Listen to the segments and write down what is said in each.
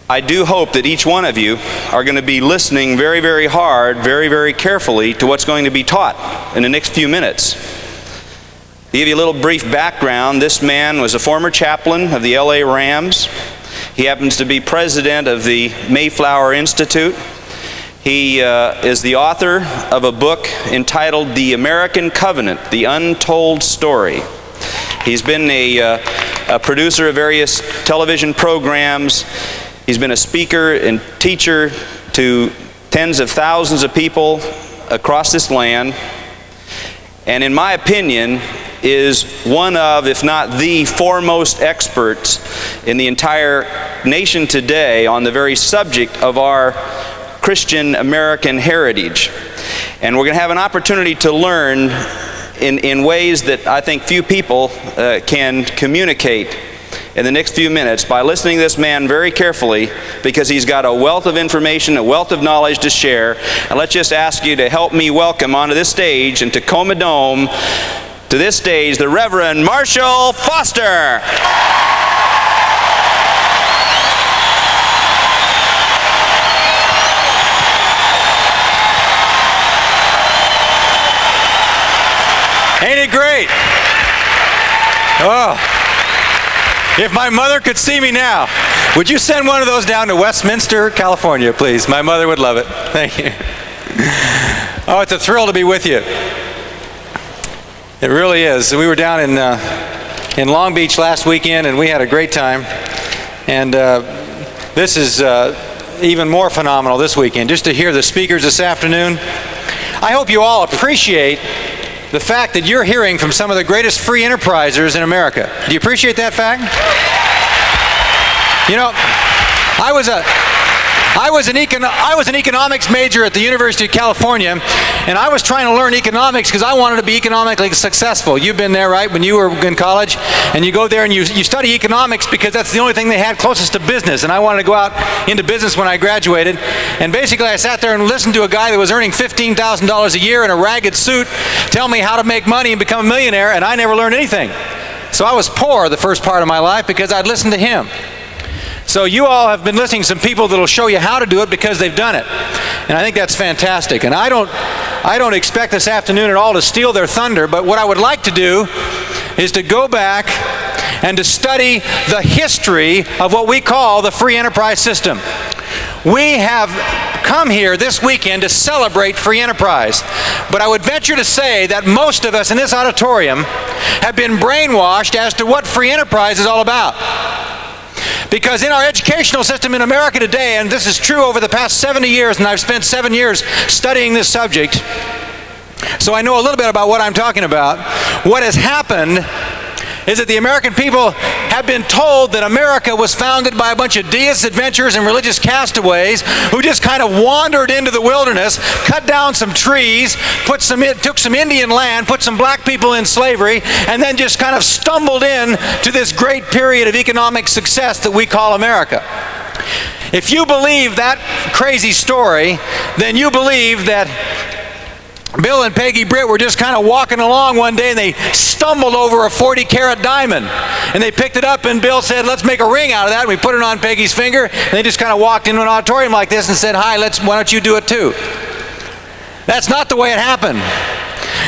I do hope that each one of you are going to be listening very, very hard, very, very carefully to what's going to be taught in the next few minutes. To give you a little brief background, this man was a former chaplain of the LA Rams. He happens to be president of the Mayflower Institute. He is the author of a book entitled The American Covenant, The Untold Story. He's been a producer of various television programs. He's been a speaker and teacher to tens of thousands of people across this land. And in my opinion, is one of, if not the foremost experts in the entire nation today on the very subject of our Christian American heritage. And we're going to have an opportunity to learn in ways that I think few people can communicate in the next few minutes by listening to this man very carefully, because he's got a wealth of information, a wealth of knowledge to share. And let's just ask you to help me welcome onto this stage in Tacoma Dome, to this stage, the Reverend Marshall Foster. Ain't it great? Oh. If my mother could see me now, would you send one of those down to Westminster, California, please? My mother would love it. Thank you. Oh, it's a thrill to be with you. It really is. We were down in Long Beach last weekend, and we had a great time. And this is even more phenomenal this weekend, just to hear the speakers this afternoon. I hope you all appreciate the fact that you're hearing from some of the greatest free enterprisers in America. Do you appreciate that fact? You know, I was an economics major at the University of California, and I was trying to learn economics because I wanted to be economically successful. You've been there, right, when you were in college, and you go there and you study economics because that's the only thing they had closest to business, and I wanted to go out into business when I graduated. And basically I sat there and listened to a guy that was earning $15,000 a year in a ragged suit tell me how to make money and become a millionaire, and I never learned anything. So I was poor the first part of my life because I'd listened to him. So you all have been listening to some people that will show you how to do it because they've done it. And I think that's fantastic. And I don't expect this afternoon at all to steal their thunder, but what I would like to do is to go back and to study the history of what we call the free enterprise system. We have come here this weekend to celebrate free enterprise, but I would venture to say that most of us in this auditorium have been brainwashed as to what free enterprise is all about. Because in our educational system in America today, and this is true over the past 70 years, and I've spent 7 years studying this subject, so I know a little bit about what I'm talking about. What has happened is that the American people have been told that America was founded by a bunch of deists, adventurers, and religious castaways who just kind of wandered into the wilderness, cut down some trees, took some Indian land, put some black people in slavery, and then just kind of stumbled in to this great period of economic success that we call America. If you believe that crazy story, then you believe that Bill and Peggy Britt were just kind of walking along one day and they stumbled over a 40-carat diamond. And they picked it up and Bill said, let's make a ring out of that. And we put it on Peggy's finger and they just kind of walked into an auditorium like this and said, hi, why don't you do it too? That's not the way it happened.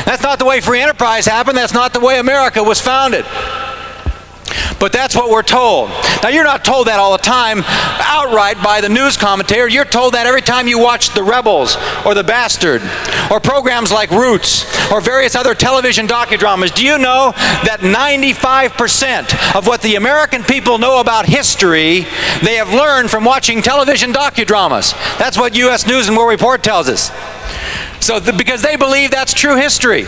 That's not the way free enterprise happened. That's not the way America was founded. But that's what we're told. Now, you're not told that all the time outright by the news commentator. You're told that every time you watch The Rebels or The Bastard or programs like Roots or various other television docudramas. Do you know that 95% of what the American people know about history, they have learned from watching television docudramas? That's what U.S. News and World Report tells us. So because they believe that's true history.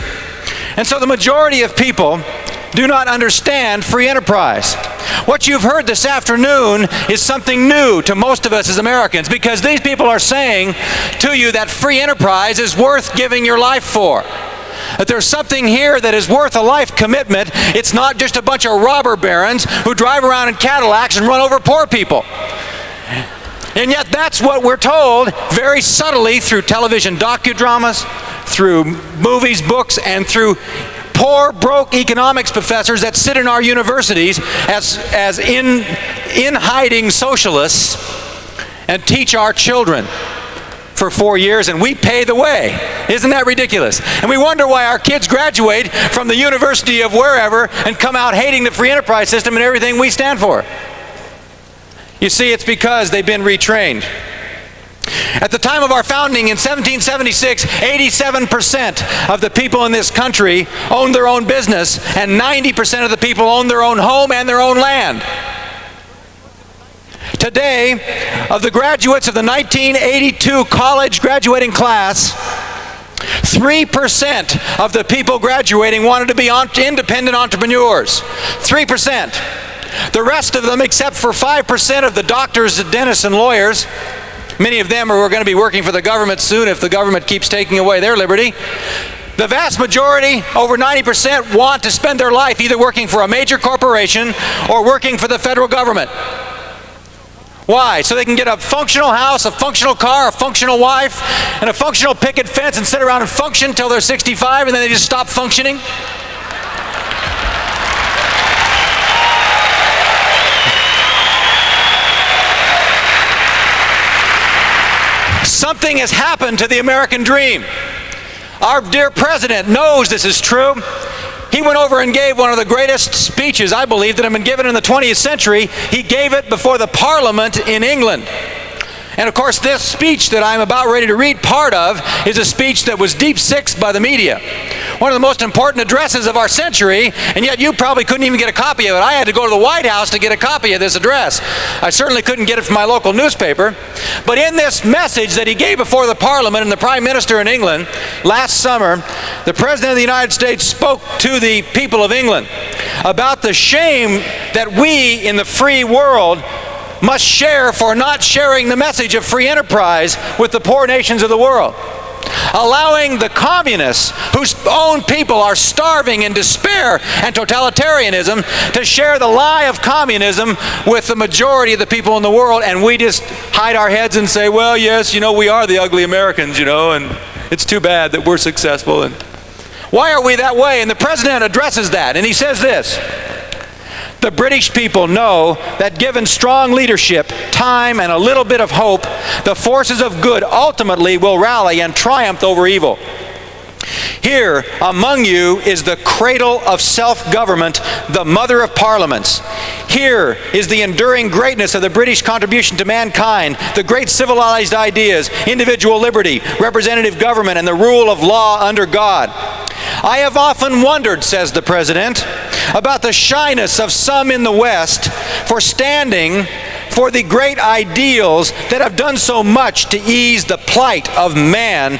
And so the majority of people do not understand free enterprise. What you've heard this afternoon is something new to most of us as Americans, because these people are saying to you that free enterprise is worth giving your life for. That there's something here that is worth a life commitment. It's not just a bunch of robber barons who drive around in Cadillacs and run over poor people. And yet that's what we're told very subtly through television docudramas, through movies, books, and through poor, broke economics professors that sit in our universities as in hiding socialists and teach our children for 4 years, and we pay the way. Isn't that ridiculous? And we wonder why our kids graduate from the university of wherever and come out hating the free enterprise system and everything we stand for. You see, it's because they've been retrained. At the time of our founding in 1776, 87% of the people in this country owned their own business, and 90% of the people owned their own home and their own land. Today, of the graduates of the 1982 college graduating class, 3% of the people graduating wanted to be independent entrepreneurs. 3%. The rest of them, except for 5% of the doctors, dentists, and lawyers, many of them are going to be working for the government soon if the government keeps taking away their liberty. The vast majority, over 90%, want to spend their life either working for a major corporation or working for the federal government. Why? So they can get a functional house, a functional car, a functional wife, and a functional picket fence and sit around and function until they're 65 and then they just stop functioning? Something has happened to the American dream. Our dear president knows this is true. He went over and gave one of the greatest speeches, I believe, that have been given in the 20th century. He gave it before the Parliament in England. And of course, this speech that I'm about ready to read part of is a speech that was deep-sixed by the media. One of the most important addresses of our century, and yet you probably couldn't even get a copy of it. I had to go to the White House to get a copy of this address. I certainly couldn't get it from my local newspaper. But in this message that he gave before the Parliament and the Prime Minister in England last summer, the President of the United States spoke to the people of England about the shame that we in the free world must share for not sharing the message of free enterprise with the poor nations of the world. Allowing the communists, whose own people are starving in despair and totalitarianism, to share the lie of communism with the majority of the people in the world, and we just hide our heads and say, well, yes, you know, we are the ugly Americans, you know, and it's too bad that we're successful. And why are we that way? And the president addresses that, and he says this: the British people know that given strong leadership, time, and a little bit of hope, the forces of good ultimately will rally and triumph over evil. Here among you is the cradle of self-government, the mother of parliaments. Here is the enduring greatness of the British contribution to mankind, the great civilized ideas, individual liberty, representative government, and the rule of law under God. I have often wondered, says the President, about the shyness of some in the West for standing for the great ideals that have done so much to ease the plight of man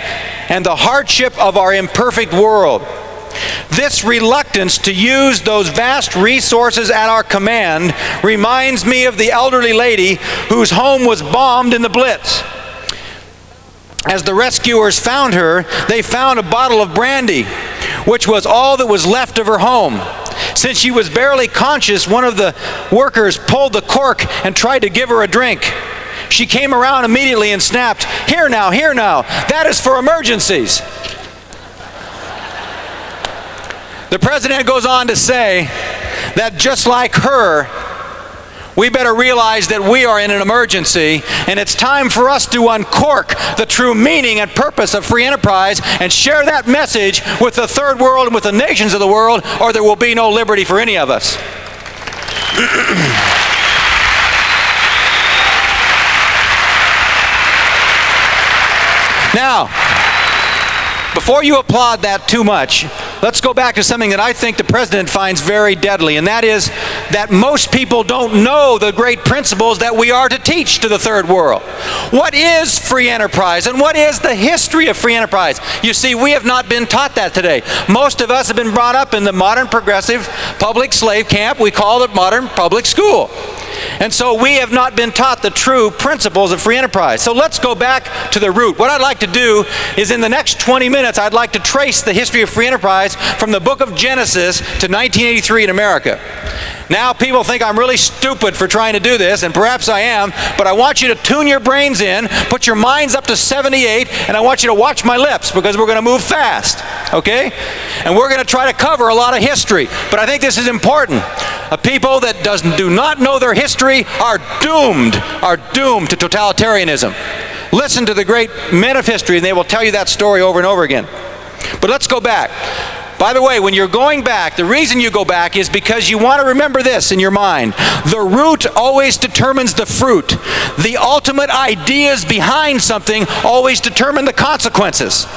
and the hardship of our imperfect world. This reluctance to use those vast resources at our command reminds me of the elderly lady whose home was bombed in the Blitz. As the rescuers found her, they found a bottle of brandy, which was all that was left of her home. Since she was barely conscious, one of the workers pulled the cork and tried to give her a drink. She came around immediately and snapped, here now, that is for emergencies." The president goes on to say that just like her, we better realize that we are in an emergency, and it's time for us to uncork the true meaning and purpose of free enterprise and share that message with the third world and with the nations of the world, or there will be no liberty for any of us. Now, before you applaud that too much, let's go back to something that I think the president finds very deadly, and that is that most people don't know the great principles that we are to teach to the third world. What is free enterprise, and what is the history of free enterprise? You see, we have not been taught that today. Most of us have been brought up in the modern progressive public slave camp. We call it modern public school. And so we have not been taught the true principles of free enterprise. So let's go back to the root. What I'd like to do is in the next 20 minutes, I'd like to trace the history of free enterprise from the book of Genesis to 1983 in America. Now people think I'm really stupid for trying to do this, and perhaps I am, but I want you to tune your brains in, put your minds up to 78, and I want you to watch my lips because we're going to move fast, okay? And we're going to try to cover a lot of history, but I think this is important. A people that do not know their history are doomed to totalitarianism. Listen to the great men of history, and they will tell you that story over and over again. But let's go back. By the way, when you're going back, the reason you go back is because you want to remember this in your mind. The root always determines the fruit. The ultimate ideas behind something always determine the consequences.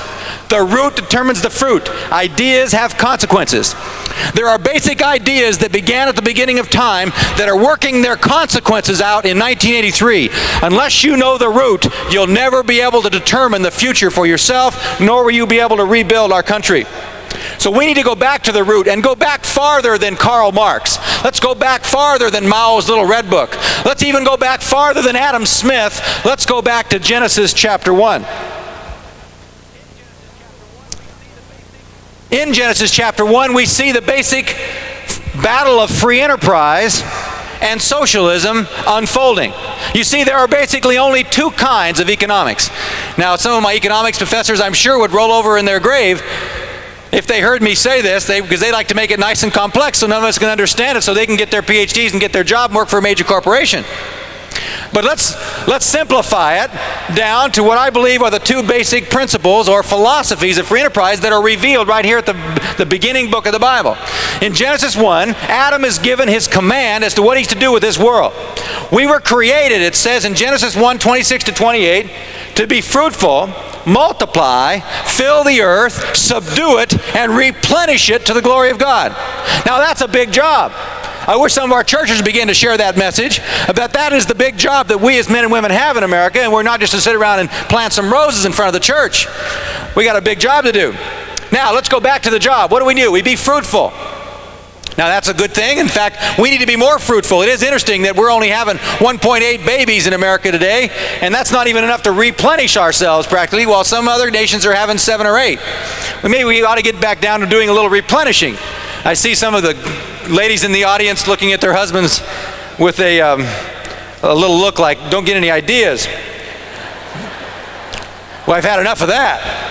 The root determines the fruit. Ideas have consequences. There are basic ideas that began at the beginning of time that are working their consequences out in 1983. Unless you know the root, you'll never be able to determine the future for yourself, nor will you be able to rebuild our country. So we need to go back to the root and go back farther than Karl Marx. Let's go back farther than Mao's little red book. Let's even go back farther than Adam Smith. Let's go back to Genesis chapter 1. In Genesis chapter 1, we see the basic battle of free enterprise and socialism unfolding. You see, there are basically only two kinds of economics. Now, some of my economics professors, I'm sure, would roll over in their grave if they heard me say this, because they like to make it nice and complex so none of us can understand it, so they can get their PhDs and get their job and work for a major corporation. But let's simplify it down to what I believe are the two basic principles or philosophies of free enterprise that are revealed right here at the beginning book of the Bible. In Genesis 1, Adam is given his command as to what he's to do with this world. We were created, it says in Genesis 1, 26 to 28, to be fruitful, multiply, fill the earth, subdue it, and replenish it to the glory of God. Now that's a big job. I wish some of our churches would begin to share that message, that is the big job that we as men and women have in America, and we're not just to sit around and plant some roses in front of the church. We got a big job to do. Now let's go back to the job. What do? We be fruitful. Now that's a good thing. In fact, we need to be more fruitful. It is interesting that we're only having 1.8 babies in America today, and that's not even enough to replenish ourselves practically, while some other nations are having 7 or 8. Maybe we ought to get back down to doing a little replenishing. I see some of the ladies in the audience looking at their husbands with a little look like, don't get any ideas. Well, I've had enough of that.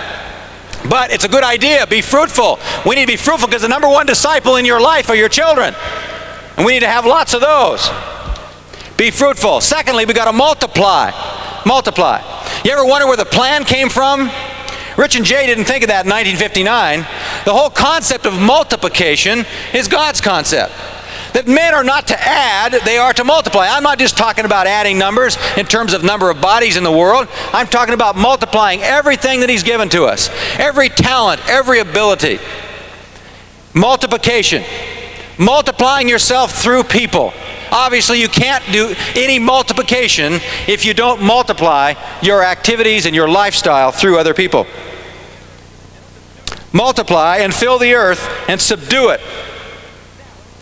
But it's a good idea. Be fruitful. We need to be fruitful because the number one disciple in your life are your children. And we need to have lots of those. Be fruitful. Secondly, we got to multiply. Multiply. You ever wonder where the plan came from? Rich and Jay didn't think of that in 1959. The whole concept of multiplication is God's concept. That men are not to add, they are to multiply. I'm not just talking about adding numbers in terms of number of bodies in the world. I'm talking about multiplying everything that He's given to us. Every talent, every ability. Multiplication. Multiplying yourself through people. Obviously, you can't do any multiplication if you don't multiply your activities and your lifestyle through other people. Multiply and fill the earth and subdue it.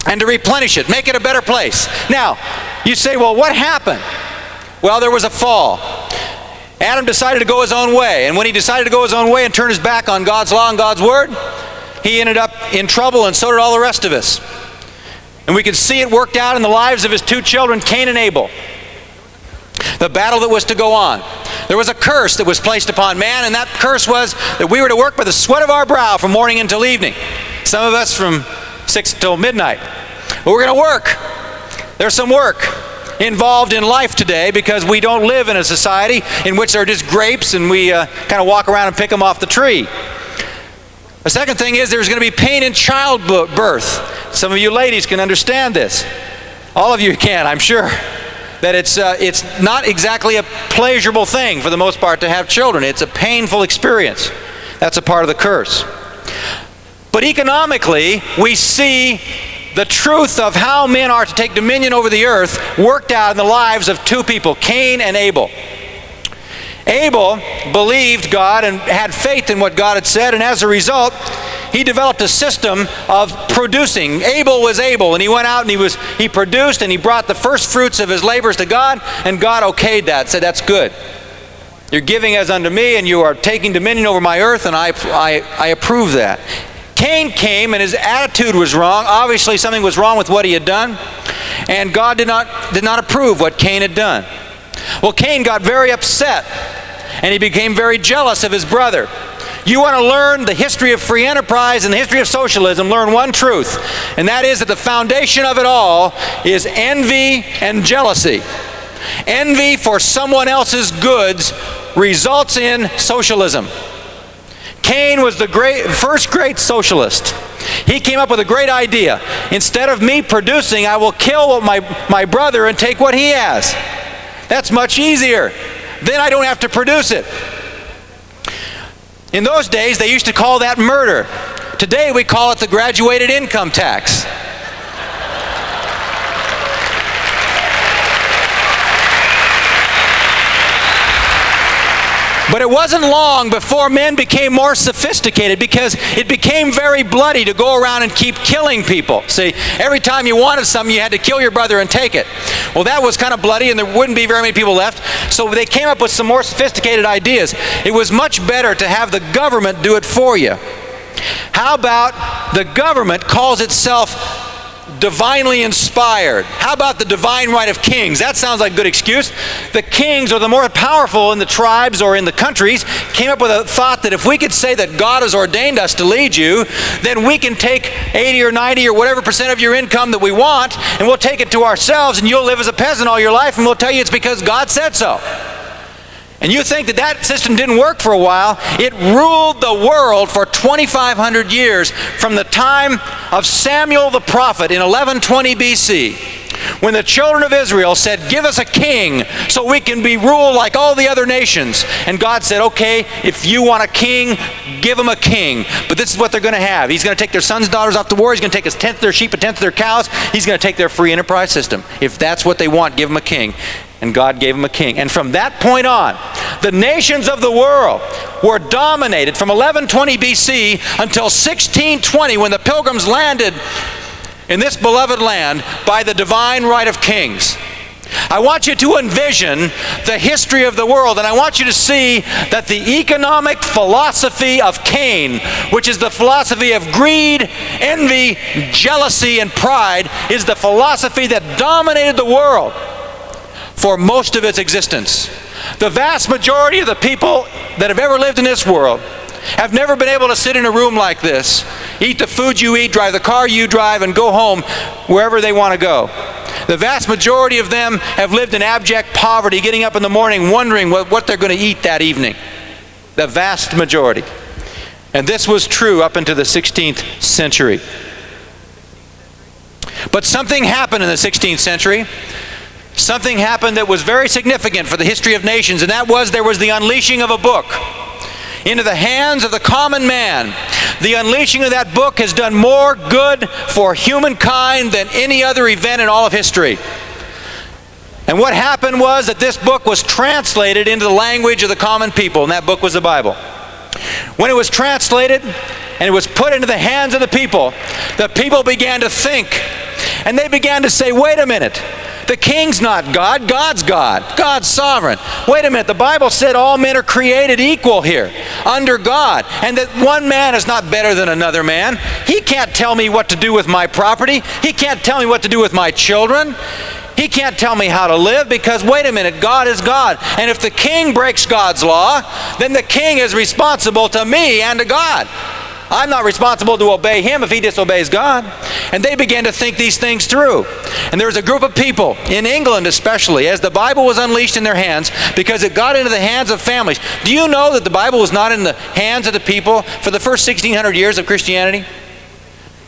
And to replenish it, make it a better place. Now, you say, well, what happened? Well, there was a fall. Adam decided to go his own way, and when he decided to go his own way and turn his back on God's law and God's word, he ended up in trouble, and so did all the rest of us. And we could see it worked out in the lives of his two children, Cain and Abel. The battle that was to go on. There was a curse that was placed upon man, and that curse was that we were to work by the sweat of our brow from morning until evening. Some of us from 6 till midnight. But we're going to work. There's some work involved in life today because we don't live in a society in which there are just grapes and we kind of walk around and pick them off the tree. The second thing is there's going to be pain in childbirth. Some of you ladies can understand this. All of you can, I'm sure. That it's not exactly a pleasurable thing for the most part to have children. It's a painful experience. That's a part of the curse. But economically, we see the truth of how men are to take dominion over the earth worked out in the lives of two people, Cain and Abel. Abel believed God and had faith in what God had said, and as a result, he developed a system of producing. Abel was able, and he went out and he produced and he brought the first fruits of his labors to God, and God okayed that, said, that's good. You're giving as unto me, and you are taking dominion over my earth, and I approve that. Cain came and his attitude was wrong. Obviously something was wrong with what he had done, and God did not approve what Cain had done. Well, Cain got very upset, and he became very jealous of his brother. You want to learn the history of free enterprise and the history of socialism, learn one truth, and that is that the foundation of it all is envy and jealousy. Envy for someone else's goods results in socialism. Cain was the first great socialist. He came up with a great idea. Instead of me producing, I will kill my brother and take what he has. That's much easier. Then I don't have to produce it. In those days, they used to call that murder. Today, we call it the graduated income tax. But it wasn't long before men became more sophisticated, because it became very bloody to go around and keep killing people. See, every time you wanted something, you had to kill your brother and take it. Well, that was kind of bloody, and there wouldn't be very many people left. So they came up with some more sophisticated ideas. It was much better to have the government do it for you. How about the government calls itself divinely inspired? How about the divine right of kings? That sounds like a good excuse. The kings, or the more powerful in the tribes or in the countries, came up with a thought that if we could say that God has ordained us to lead you, then we can take 80 or 90 or whatever percent of your income that we want, and we'll take it to ourselves, and you'll live as a peasant all your life, and we'll tell you it's because God said so. And you think that that system didn't work for a while. It ruled the world for 2,500 years, from the time of Samuel the prophet in 1120 BC, when the children of Israel said, give us a king so we can be ruled like all the other nations. And God said, okay, if you want a king, give them a king. But this is what they're going to have. He's going to take their sons and daughters off to war. He's going to take a tenth of their sheep, a tenth of their cows. He's going to take their free enterprise system. If that's what they want, give them a king. And God gave him a king. And from that point on, the nations of the world were dominated from 1120 BC until 1620, when the Pilgrims landed in this beloved land, by the divine right of kings. I want you to envision the history of the world, and I want you to see that the economic philosophy of Cain, which is the philosophy of greed, envy, jealousy, and pride, is the philosophy that dominated the world for most of its existence. The vast majority of the people that have ever lived in this world have never been able to sit in a room like this, eat the food you eat, drive the car you drive, and go home wherever they want to go. The vast majority of them have lived in abject poverty, getting up in the morning wondering what they're going to eat that evening. The vast majority. And this was true up into the 16th century. But something happened in the 16th century. Something happened that was very significant for the history of nations, and that was there was the unleashing of a book into the hands of the common man. The unleashing of that book has done more good for humankind than any other event in all of history. And what happened was that this book was translated into the language of the common people, and that book was the Bible. When it was translated and it was put into the hands of the people began to think, and they began to say, wait a minute, the king's not God, God's God. God's sovereign. Wait a minute, the Bible said all men are created equal here, under God, and that one man is not better than another man. He can't tell me what to do with my property. He can't tell me what to do with my children. He can't tell me how to live, because, wait a minute, God is God. And if the king breaks God's law, then the king is responsible to me and to God. I'm not responsible to obey him if he disobeys God. And they began to think these things through. And there was a group of people, in England especially, as the Bible was unleashed in their hands, because it got into the hands of families. Do you know that the Bible was not in the hands of the people for the first 1,600 years of Christianity?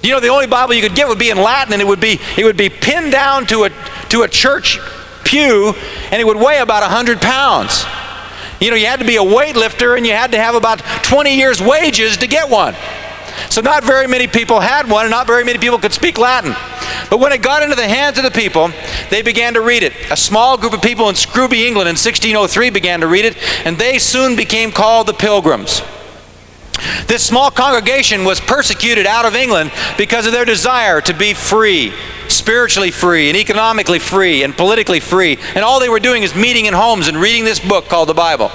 Do you know the only Bible you could get would be in Latin, and it would be pinned down to a church pew, and it would weigh about 100 pounds. You know, you had to be a weightlifter, and you had to have about 20 years' wages to get one. So not very many people had one, and not very many people could speak Latin. But when it got into the hands of the people, they began to read it. A small group of people in Scrooby, England in 1603 began to read it, and they soon became called the Pilgrims. This small congregation was persecuted out of England because of their desire to be free, spiritually free and economically free and politically free. And all they were doing is meeting in homes and reading this book called the Bible.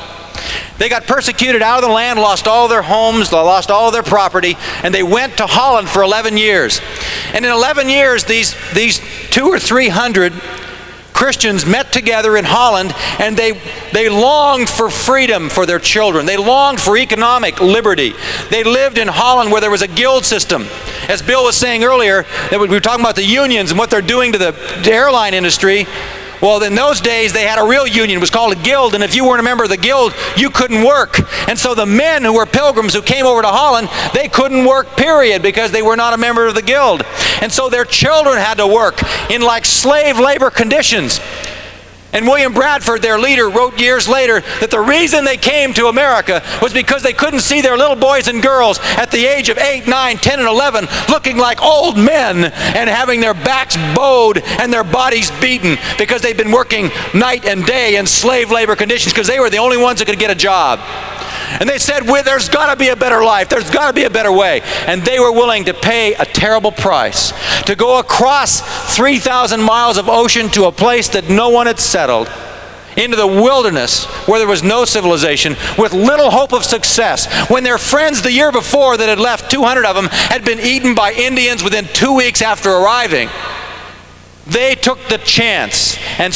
They got persecuted out of the land, lost all their homes, lost all of their property, and they went to Holland for 11 years. And in 11 years, these 200 or 300 Christians met together in Holland, and they longed for freedom for their children. They longed for economic liberty. They lived in Holland where there was a guild system. As Bill was saying earlier, that we were talking about the unions and what they're doing to the airline industry. Well, in those days, they had a real union. It was called a guild, and if you weren't a member of the guild, you couldn't work. And so the men who were pilgrims who came over to Holland, they couldn't work, period, because they were not a member of the guild. And so their children had to work in like slave labor conditions. And William Bradford, their leader, wrote years later that the reason they came to America was because they couldn't see their little boys and girls at the age of 8, 9, 10, and 11 looking like old men and having their backs bowed and their bodies beaten because they'd been working night and day in slave labor conditions because they were the only ones that could get a job. And they said, well, there's got to be a better life. There's got to be a better way. And they were willing to pay a terrible price to go across 3,000 miles of ocean to a place that no one had settled, into the wilderness where there was no civilization, with little hope of success. When their friends the year before that had left, 200 of them, had been eaten by Indians within 2 weeks after arriving, they took the chance and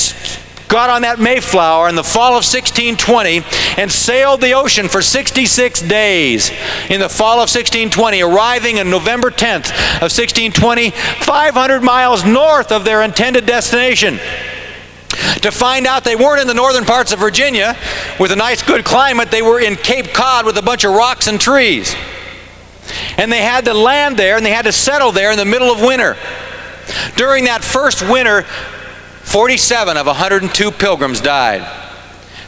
got on that Mayflower in the fall of 1620 and sailed the ocean for 66 days in the fall of 1620, arriving on November 10th of 1620, 500 miles north of their intended destination. To find out they weren't in the northern parts of Virginia with a nice good climate, they were in Cape Cod with a bunch of rocks and trees. And they had to land there and they had to settle there in the middle of winter. During that first winter, 47 of 102 pilgrims died.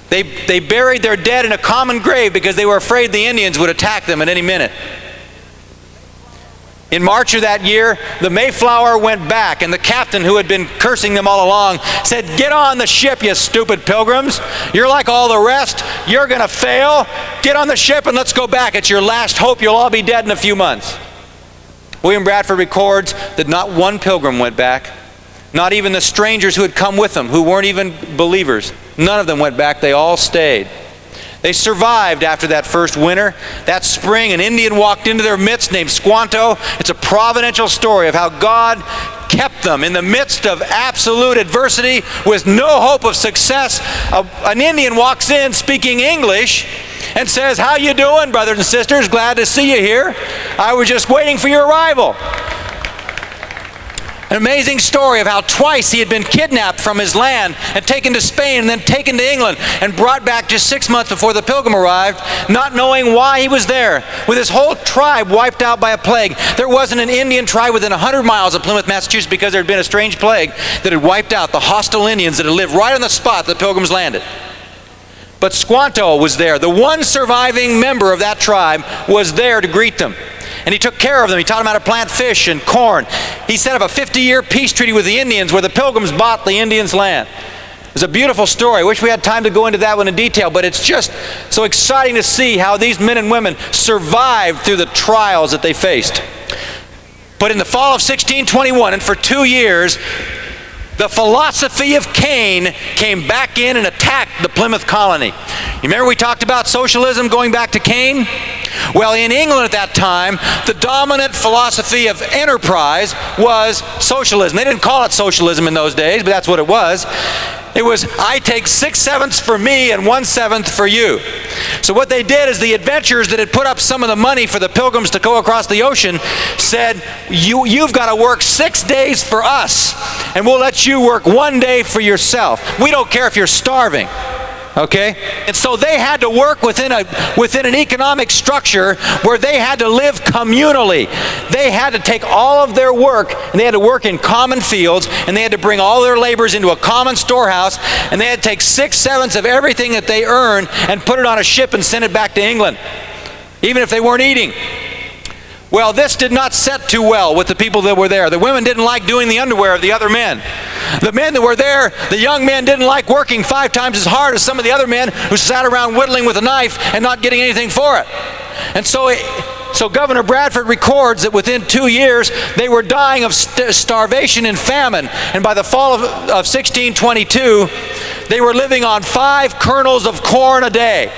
They buried their dead in a common grave because they were afraid the Indians would attack them at any minute. In March of that year, the Mayflower went back, and the captain, who had been cursing them all along, said, "Get on the ship, you stupid pilgrims. You're like all the rest. You're going to fail. Get on the ship and let's go back. It's your last hope. You'll all be dead in a few months." William Bradford records that not one pilgrim went back. Not even the strangers who had come with them, who weren't even believers. None of them went back. They all stayed. They survived after that first winter. That spring, an Indian walked into their midst named Squanto. It's a providential story of how God kept them in the midst of absolute adversity with no hope of success. An Indian walks in speaking English and says, "How you doing, brothers and sisters? Glad to see you here. I was just waiting for your arrival." An amazing story of how twice he had been kidnapped from his land and taken to Spain and then taken to England and brought back just 6 months before the pilgrim arrived, not knowing why he was there, with his whole tribe wiped out by a plague. There wasn't an Indian tribe within 100 miles of Plymouth, Massachusetts, because there had been a strange plague that had wiped out the hostile Indians that had lived right on the spot the pilgrims landed. But Squanto was there. The one surviving member of that tribe was there to greet them. And he took care of them. He taught them how to plant fish and corn. He set up a 50-year peace treaty with the Indians where the pilgrims bought the Indians' land. It was a beautiful story. I wish we had time to go into that one in detail, but it's just so exciting to see how these men and women survived through the trials that they faced. But in the fall of 1621, and for 2 years, the philosophy of Cain came back in and attacked the Plymouth colony. You remember we talked about socialism going back to Cain? Well, in England at that time, the dominant philosophy of enterprise was socialism. They didn't call it socialism in those days, but that's what it was. It was, I take 6/7 for me and 1/7 for you. So what they did is the adventurers that had put up some of the money for the pilgrims to go across the ocean said, you've got to work 6 days for us, and we'll let you work 1 day for yourself. We don't care if you're starving. Okay? And so they had to work within an economic structure where they had to live communally. They had to take all of their work, and they had to work in common fields, and they had to bring all their laborers into a common storehouse, and they had to take 6/7 of everything that they earned and put it on a ship and send it back to England, even if they weren't eating. Well, this did not set too well with the people that were there. The women didn't like doing the underwear of the other men. The men that were there, the young men, didn't like working 5 times as hard as some of the other men who sat around whittling with a knife and not getting anything for it. And so Governor Bradford records that within 2 years, they were dying of starvation and famine. And by the fall of 1622, they were living on 5 kernels of corn a day.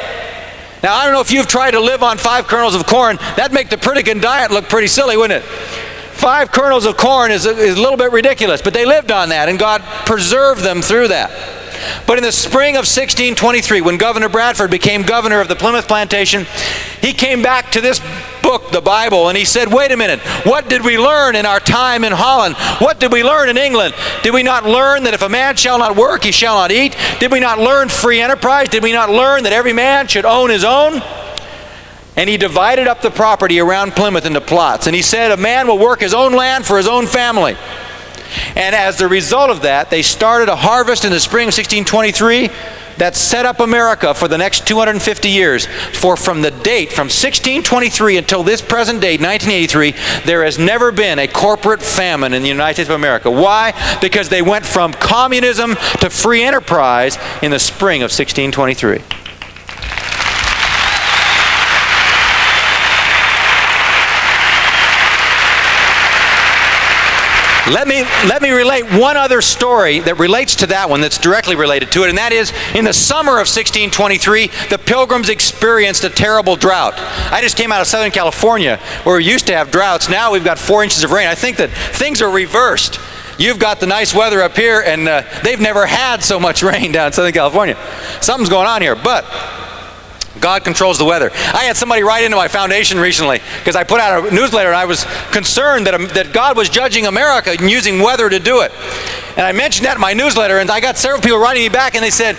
Now, I don't know if you've tried to live on 5 kernels of corn. That'd make the Pritikin diet look pretty silly, wouldn't it? 5 kernels of corn is a little bit ridiculous, but they lived on that, and God preserved them through that. But in the spring of 1623, when Governor Bradford became governor of the Plymouth Plantation, he came back to this book, the Bible, and he said, wait a minute, what did we learn in our time in Holland? What did we learn in England? Did we not learn that if a man shall not work, he shall not eat? Did we not learn free enterprise? Did we not learn that every man should own his own? And he divided up the property around Plymouth into plots. And he said a man will work his own land for his own family. And as the result of that, they started a harvest in the spring of 1623 that set up America for the next 250 years. For from the date, from 1623 until this present date, 1983, there has never been a corporate famine in the United States of America. Why? Because they went from communism to free enterprise in the spring of 1623. Let me relate one other story that relates to that one, that's directly related to it, and that is in the summer of 1623, the Pilgrims experienced a terrible drought. I just came out of Southern California where we used to have droughts. Now we've got 4 inches of rain. I think that things are reversed. You've got the nice weather up here, and they've never had so much rain down in Southern California. Something's going on here, but God controls the weather. I had somebody write into my foundation recently because I put out a newsletter and I was concerned that God was judging America and using weather to do it. And I mentioned that in my newsletter, and I got several people writing me back, and they said,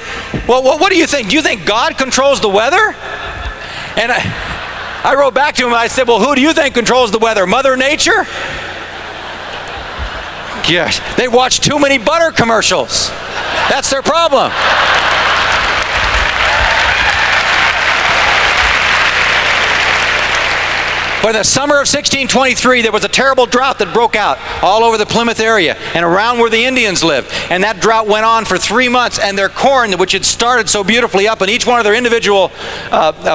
well, what do you think? Do you think God controls the weather? And I wrote back to him and I said, well, who do you think controls the weather? Mother Nature? Gosh, they watch too many butter commercials. That's their problem. But in the summer of 1623, there was a terrible drought that broke out all over the Plymouth area and around where the Indians lived. And that drought went on for 3 months, and their corn, which had started so beautifully up in each one of their individual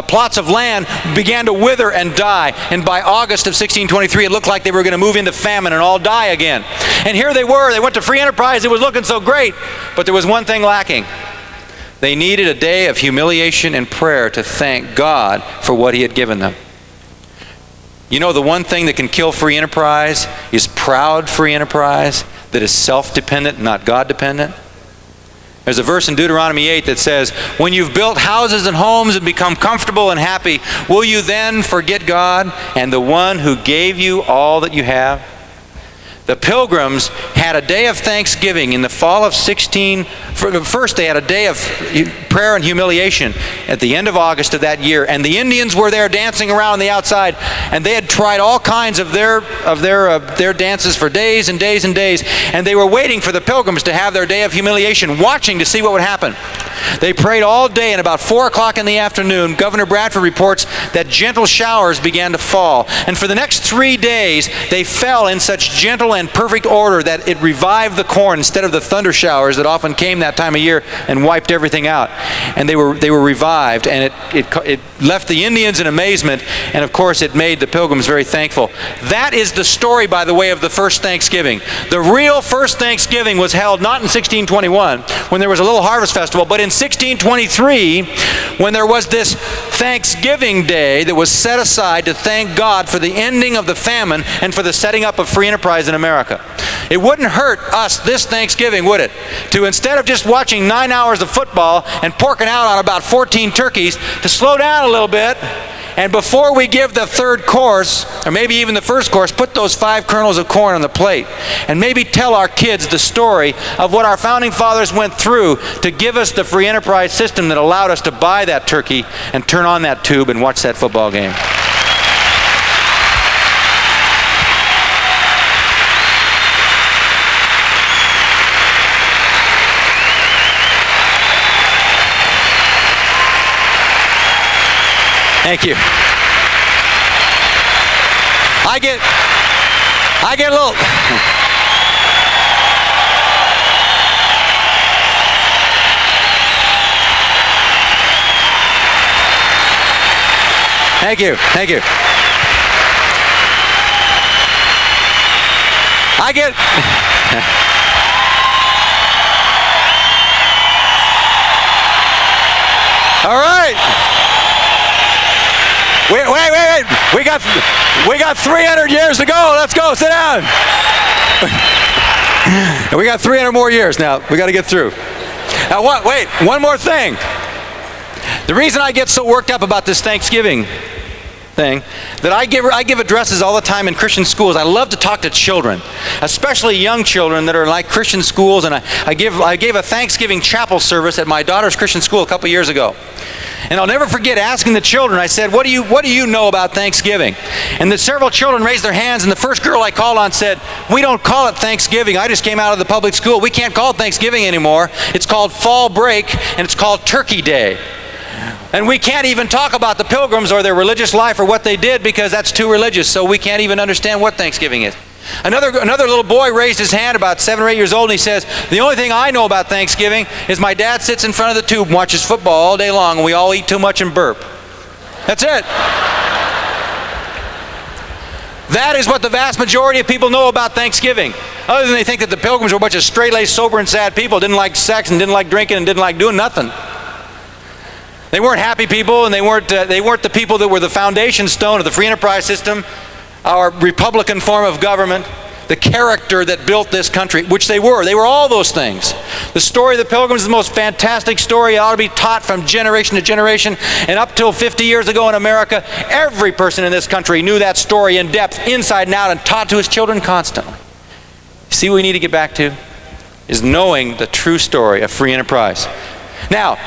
plots of land, began to wither and die. And by August of 1623, it looked like they were going to move into famine and all die again. And here they were. They went to free enterprise. It was looking so great. But there was one thing lacking. They needed a day of humiliation and prayer to thank God for what He had given them. You know, the one thing that can kill free enterprise is proud free enterprise that is self-dependent, not God-dependent. There's a verse in Deuteronomy 8 that says, when you've built houses and homes and become comfortable and happy, will you then forget God and the one who gave you all that you have? The Pilgrims had a day of thanksgiving in the fall of 16. First, they had a day of prayer and humiliation at the end of August of that year. And the Indians were there dancing around on the outside. And they had tried all kinds of their dances for days and days and days. And they were waiting for the Pilgrims to have their day of humiliation, watching to see what would happen. They prayed all day, and about 4 o'clock in the afternoon, Governor Bradford reports that gentle showers began to fall. And for the next 3 days, they fell in such gentle and perfect order that it revived the corn instead of the thunder showers that often came that time of year and wiped everything out. And they were revived, and it left the Indians in amazement, and of course it made the Pilgrims very thankful. That is the story, by the way, of the first Thanksgiving. The real first Thanksgiving was held not in 1621 when there was a little harvest festival, but in 1623 when there was this Thanksgiving Day that was set aside to thank God for the ending of the famine and for the setting up of free enterprise in America. It wouldn't hurt us this Thanksgiving, would it, to instead of just watching 9 hours of football and porking out on about 14 turkeys, to slow down a little bit, and before we give the third course, or maybe even the first course, put those 5 kernels of corn on the plate, and maybe tell our kids the story of what our founding fathers went through to give us the free enterprise system that allowed us to buy that turkey and turn on that tube and watch that football game. Thank you. I get a little. Thank you. Thank you. I get. All right. Wait. We got 300 years to go. Let's go. Sit down. And we got 300 more years now. We got to get through. Now, wait, one more thing. The reason I get so worked up about this Thanksgiving thing, that I give addresses all the time in Christian schools. I love to talk to children, especially young children that are like Christian schools, and I gave a Thanksgiving chapel service at my daughter's Christian school a couple years ago. And I'll never forget asking the children, I said, what do you know about Thanksgiving? And several children raised their hands, and the first girl I called on said, we don't call it Thanksgiving. I just came out of the public school. We can't call it Thanksgiving anymore. It's called fall break, and it's called Turkey Day. And we can't even talk about the Pilgrims or their religious life or what they did because that's too religious, so we can't even understand what Thanksgiving is. Another little boy raised his hand, about 7 or 8 years old, and he says, the only thing I know about Thanksgiving is my dad sits in front of the tube and watches football all day long, and we all eat too much and burp. That's it. That is what the vast majority of people know about Thanksgiving. Other than they think that the Pilgrims were a bunch of straight-laced, sober, and sad people, didn't like sex and didn't like drinking and didn't like doing nothing. They weren't happy people, and they weren't the people that were the foundation stone of the free enterprise system, our Republican form of government, the character that built this country, which they were. They were all those things. The story of the Pilgrims is the most fantastic story. It ought to be taught from generation to generation. And up till 50 years ago in America, every person in this country knew that story in depth, inside and out, and taught to his children constantly. See what we need to get back to? Is knowing the true story of free enterprise. Now,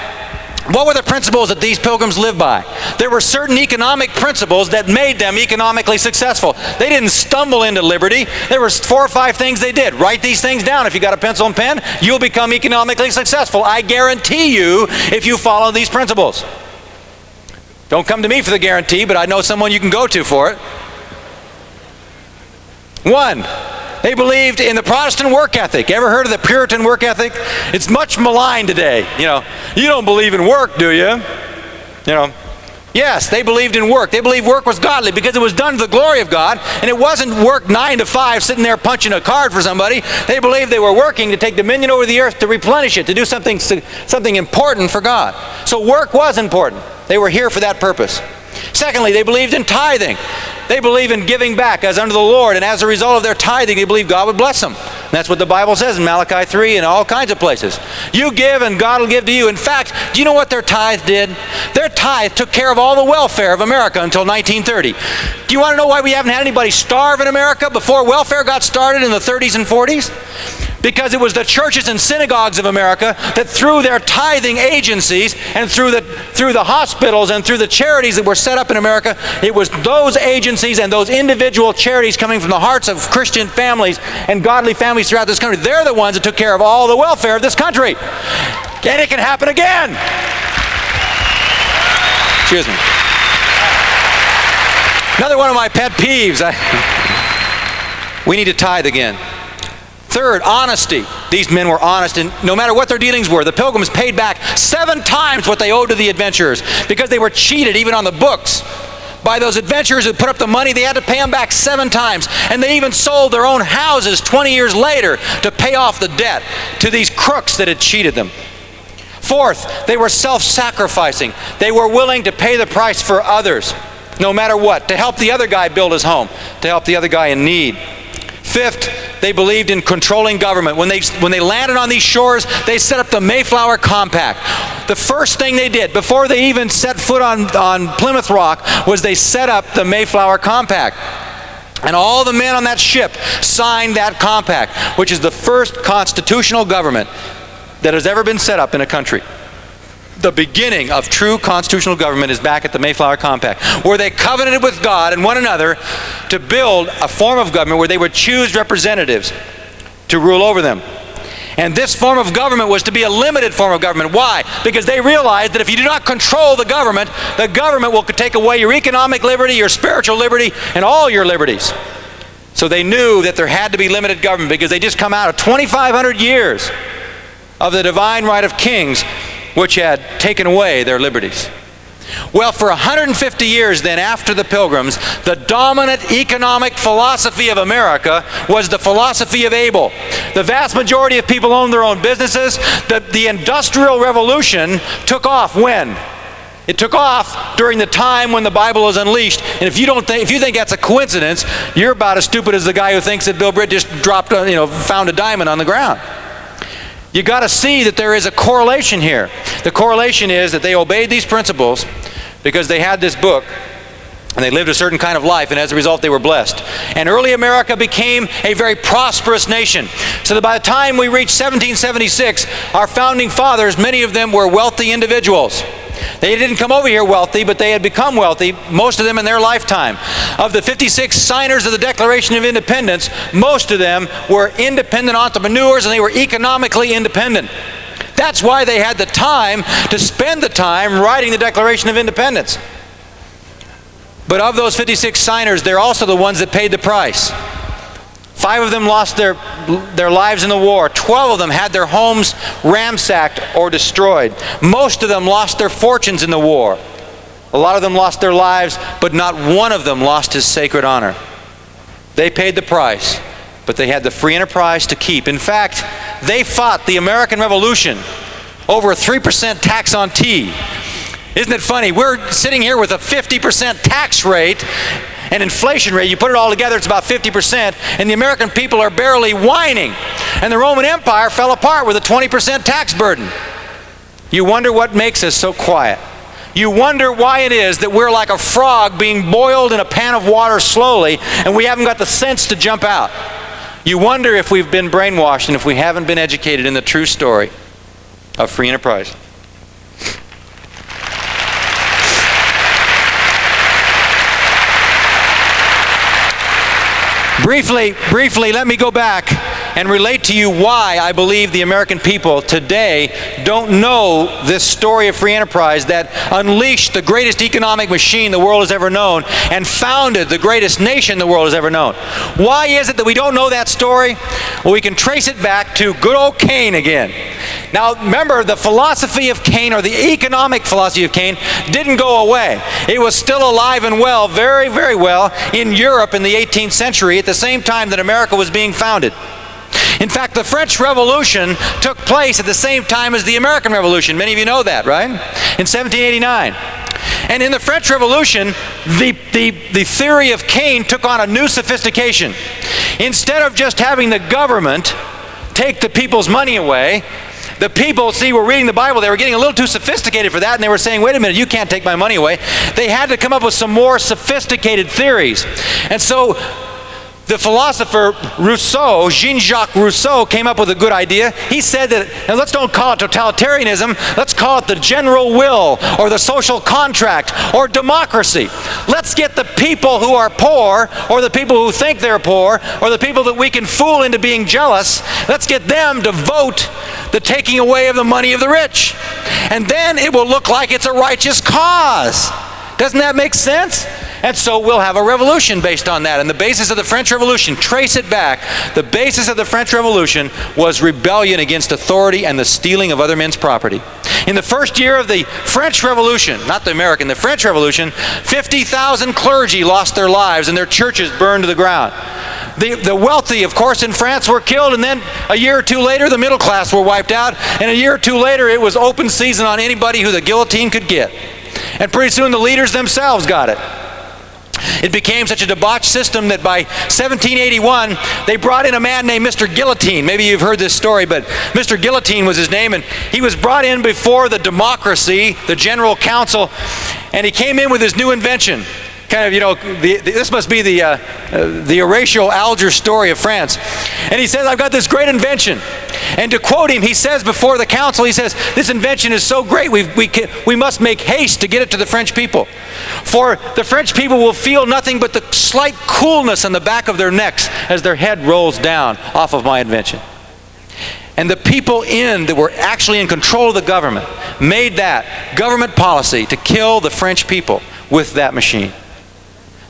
what were the principles that these Pilgrims lived by? There were certain economic principles that made them economically successful. They didn't stumble into liberty. There were 4 or 5 things they did. Write these things down. If you got a pencil and pen, you'll become economically successful. I guarantee you if you follow these principles. Don't come to me for the guarantee, but I know someone you can go to for it. 1. They believed in the Protestant work ethic. Ever heard of the Puritan work ethic? It's much maligned today. You don't believe in work, do you? Yes, they believed in work. They believed work was godly because it was done to the glory of God, and it wasn't work 9 to 5 sitting there punching a card for somebody. They believed they were working to take dominion over the earth, to replenish it, to do something important for God. So work was important. They were here for that purpose. Secondly, they believed in tithing. They believe in giving back as unto the Lord, and as a result of their tithing, they believe God would bless them. And that's what the Bible says in Malachi 3 and all kinds of places. You give and God will give to you. In fact, do you know what their tithe did? Their tithe took care of all the welfare of America until 1930. Do you want to know why we haven't had anybody starve in America before welfare got started in the 30s and 40s? Because it was the churches and synagogues of America that through their tithing agencies and through the hospitals and through the charities that were set up in America, it was those agencies and those individual charities coming from the hearts of Christian families and godly families throughout this country. They're the ones that took care of all the welfare of this country. And it can happen again. Excuse me. Another one of my pet peeves. We need to tithe again. Third, honesty. These men were honest, and no matter what their dealings were, the Pilgrims paid back 7 times what they owed to the adventurers because they were cheated even on the books by those adventurers who put up the money. They had to pay them back 7 times, and they even sold their own houses 20 years later to pay off the debt to these crooks that had cheated them. Fourth, they were self-sacrificing. They were willing to pay the price for others, no matter what, to help the other guy build his home, to help the other guy in need. Fifth, they believed in controlling government. When they landed on these shores, they set up the Mayflower Compact. The first thing they did, before they even set foot on Plymouth Rock, was they set up the Mayflower Compact. And all the men on that ship signed that compact, which is the first constitutional government that has ever been set up in a country. The beginning of true constitutional government is back at the Mayflower Compact, where they covenanted with God and one another to build a form of government where they would choose representatives to rule over them. And this form of government was to be a limited form of government. Why? Because they realized that if you do not control the government will take away your economic liberty, your spiritual liberty, and all your liberties. So they knew that there had to be limited government because they just come out of 2,500 years of the divine right of kings, which had taken away their liberties. Well, for 150 years then, after the Pilgrims, the dominant economic philosophy of America was the philosophy of Abel. The vast majority of people owned their own businesses. The Industrial Revolution took off when? It took off during the time when the Bible was unleashed. And if you think that's a coincidence, you're about as stupid as the guy who thinks that Bill Britt just found a diamond on the ground. You got to see that there is a correlation here. The correlation is that they obeyed these principles because they had this book and they lived a certain kind of life, and as a result they were blessed. And early America became a very prosperous nation. So that by the time we reached 1776, our founding fathers, many of them were wealthy individuals. They didn't come over here wealthy, but they had become wealthy, most of them in their lifetime. Of the 56 signers of the Declaration of Independence, most of them were independent entrepreneurs, and they were economically independent. That's why they had the time to spend the time writing the Declaration of Independence. But of those 56 signers, they're also the ones that paid the price. 5 of them lost their lives in the war. 12 of them had their homes ransacked or destroyed. Most of them lost their fortunes in the war. A lot of them lost their lives, but not one of them lost his sacred honor. They paid the price, but they had the free enterprise to keep. In fact, they fought the American Revolution over a 3% tax on tea. Isn't it funny? We're sitting here with a 50% tax rate and inflation rate. You put it all together, it's about 50%, and the American people are barely whining. And the Roman Empire fell apart with a 20% tax burden. You wonder what makes us so quiet. You wonder why it is that we're like a frog being boiled in a pan of water slowly, and we haven't got the sense to jump out. You wonder if we've been brainwashed and if we haven't been educated in the true story of free enterprise. Briefly, let me go back and relate to you why I believe the American people today don't know this story of free enterprise that unleashed the greatest economic machine the world has ever known and founded the greatest nation the world has ever known. Why is it that we don't know that story? Well, we can trace it back to good old Cain again. Now, remember, the philosophy of Cain, or the economic philosophy of Cain, didn't go away. It was still alive and well, very, very well, in Europe in the 18th century at the same time that America was being founded. In fact, the French Revolution took place at the same time as the American Revolution. Many of you know that, right? In 1789. And in the French Revolution, the theory of Cain took on a new sophistication. Instead of just having the government take the people's money away, the people, were reading the Bible, they were getting a little too sophisticated for that, and they were saying, wait a minute, you can't take my money away. They had to come up with some more sophisticated theories. And so the philosopher Rousseau, Jean-Jacques Rousseau, came up with a good idea. He said that, and let's don't call it totalitarianism, let's call it the general will, or the social contract, or democracy. Let's get the people who are poor, or the people who think they're poor, or the people that we can fool into being jealous, let's get them to vote the taking away of the money of the rich. And then it will look like it's a righteous cause. Doesn't that make sense? And so we'll have a revolution based on that. And the basis of the French Revolution, trace it back, the basis of the French Revolution was rebellion against authority and the stealing of other men's property. In the first year of the French Revolution, not the American, the French Revolution, 50,000 clergy lost their lives and their churches burned to the ground. The wealthy, of course, in France were killed, and then a year or two later, the middle class were wiped out, and a year or two later, it was open season on anybody who the guillotine could get. And pretty soon, the leaders themselves got it. It became such a debauched system that by 1781, they brought in a man named Mr. Guillotine. Maybe you've heard this story, but Mr. Guillotine was his name, and he was brought in before the democracy, the General Council, and he came in with his new invention. Kind of, this must be the Horatio Alger story of France. And he says, I've got this great invention. And to quote him, he says before the council, he says, this invention is so great, we must make haste to get it to the French people. For the French people will feel nothing but the slight coolness on the back of their necks as their head rolls down off of my invention. And the people that were actually in control of the government made that government policy to kill the French people with that machine.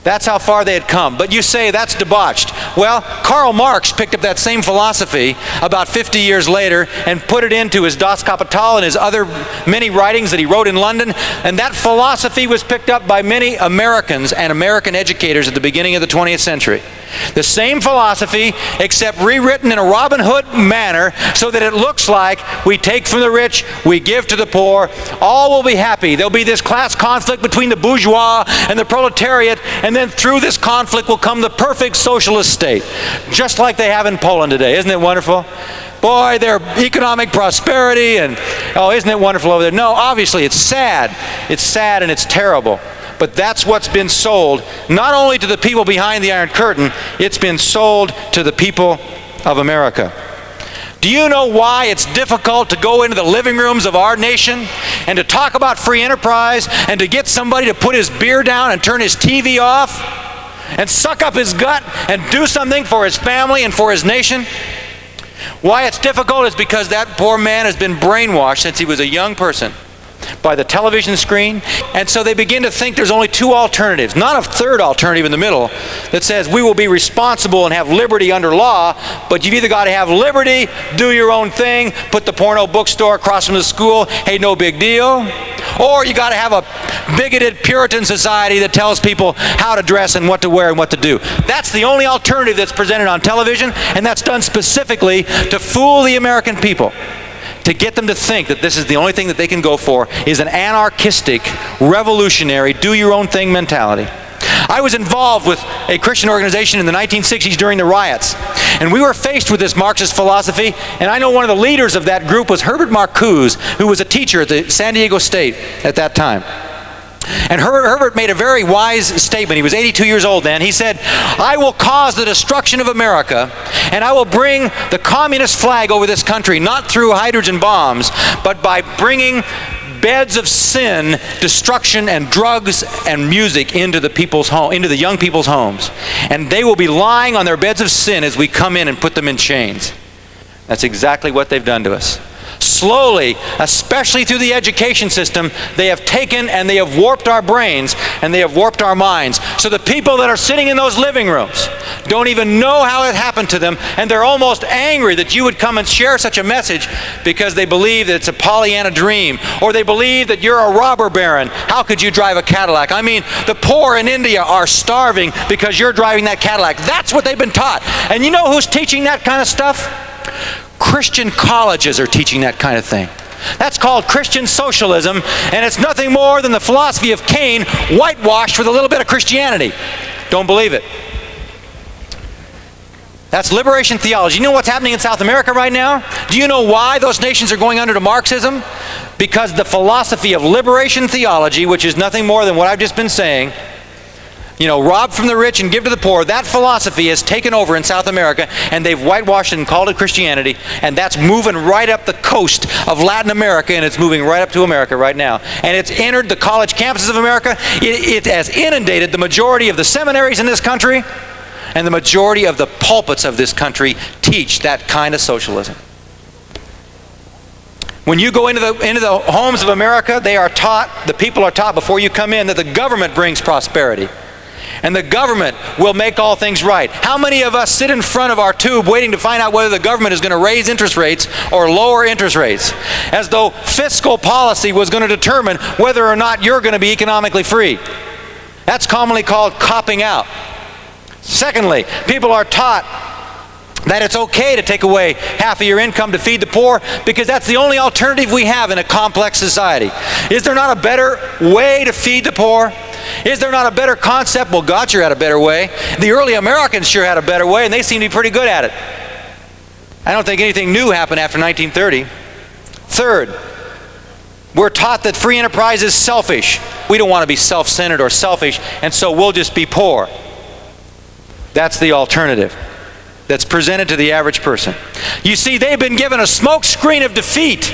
That's how far they had come. But you say that's debauched. Well, Karl Marx picked up that same philosophy about 50 years later and put it into his Das Kapital and his other many writings that he wrote in London. And that philosophy was picked up by many Americans and American educators at the beginning of the 20th century. The same philosophy, except rewritten in a Robin Hood manner so that it looks like we take from the rich, we give to the poor, all will be happy. There'll be this class conflict between the bourgeois and the proletariat, and then through this conflict will come the perfect socialist state, just like they have in Poland today. Isn't it wonderful? Boy, their economic prosperity, and oh, isn't it wonderful over there? No, obviously it's sad. It's sad and it's terrible. But that's what's been sold, not only to the people behind the Iron Curtain, it's been sold to the people of America. Do you know why it's difficult to go into the living rooms of our nation and to talk about free enterprise and to get somebody to put his beer down and turn his TV off and suck up his gut and do something for his family and for his nation? Why it's difficult is because that poor man has been brainwashed since he was a young person by the television screen, and so they begin to think there's only two alternatives, not a third alternative in the middle that says we will be responsible and have liberty under law, but you've either got to have liberty, do your own thing, put the porno bookstore across from the school, hey, no big deal, or you got to have a bigoted Puritan society that tells people how to dress and what to wear and what to do. That's the only alternative that's presented on television, and that's done specifically to fool the American people, to get them to think that this is the only thing that they can go for, is an anarchistic, revolutionary, do-your-own-thing mentality. I was involved with a Christian organization in the 1960s during the riots, and we were faced with this Marxist philosophy, and I know one of the leaders of that group was Herbert Marcuse, who was a teacher at the San Diego State at that time. And Herbert made a very wise statement. He was 82 years old then. He said, I will cause the destruction of America, and I will bring the communist flag over this country, not through hydrogen bombs, but by bringing beds of sin, destruction, and drugs and music into the people's home, into the young people's homes. And they will be lying on their beds of sin as we come in and put them in chains. That's exactly what they've done to us. Slowly, especially through the education system, they have taken and they have warped our brains and they have warped our minds. So the people that are sitting in those living rooms don't even know how it happened to them, and they're almost angry that you would come and share such a message because they believe that it's a Pollyanna dream, or they believe that you're a robber baron. How could you drive a Cadillac? I mean, the poor in India are starving because you're driving that Cadillac. That's what they've been taught. And you know who's teaching that kind of stuff? Christian colleges are teaching that kind of thing. That's called Christian socialism, and it's nothing more than the philosophy of Cain whitewashed with a little bit of Christianity. Don't believe it. That's liberation theology. You know what's happening in South America right now? Do you know why those nations are going under to Marxism? Because the philosophy of liberation theology, which is nothing more than what I've just been saying, you know, rob from the rich and give to the poor, that philosophy has taken over in South America, and they've whitewashed it and called it Christianity, and that's moving right up the coast of Latin America, and it's moving right up to America right now. And it's entered the college campuses of America. It has inundated the majority of the seminaries in this country, and the majority of the pulpits of this country teach that kind of socialism. When you go into the homes of America, they are taught, the people are taught before you come in, that the government brings prosperity. And the government will make all things right. How many of us sit in front of our tube waiting to find out whether the government is going to raise interest rates or lower interest rates, as though fiscal policy was going to determine whether or not you're going to be economically free? That's commonly called copping out. Secondly, people are taught that it's okay to take away half of your income to feed the poor because that's the only alternative we have in a complex society. Is there not a better way to feed the poor? Is there not a better concept? Well, God sure had a better way. The early Americans sure had a better way, and they seem to be pretty good at it. I don't think anything new happened after 1930. Third, we're taught that free enterprise is selfish. We don't want to be self-centered or selfish, and so we'll just be poor. That's the alternative that's presented to the average person. You see, they've been given a smoke screen of defeat.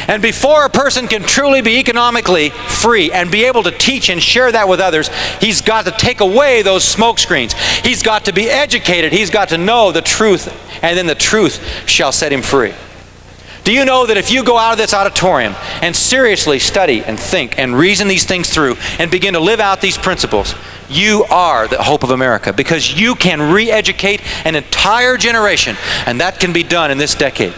And before a person can truly be economically free and be able to teach and share that with others, he's got to take away those smoke screens. He's got to be educated. He's got to know the truth, and then the truth shall set him free. Do you know that if you go out of this auditorium and seriously study and think and reason these things through and begin to live out these principles, you are the hope of America, because you can re-educate an entire generation, and that can be done in this decade.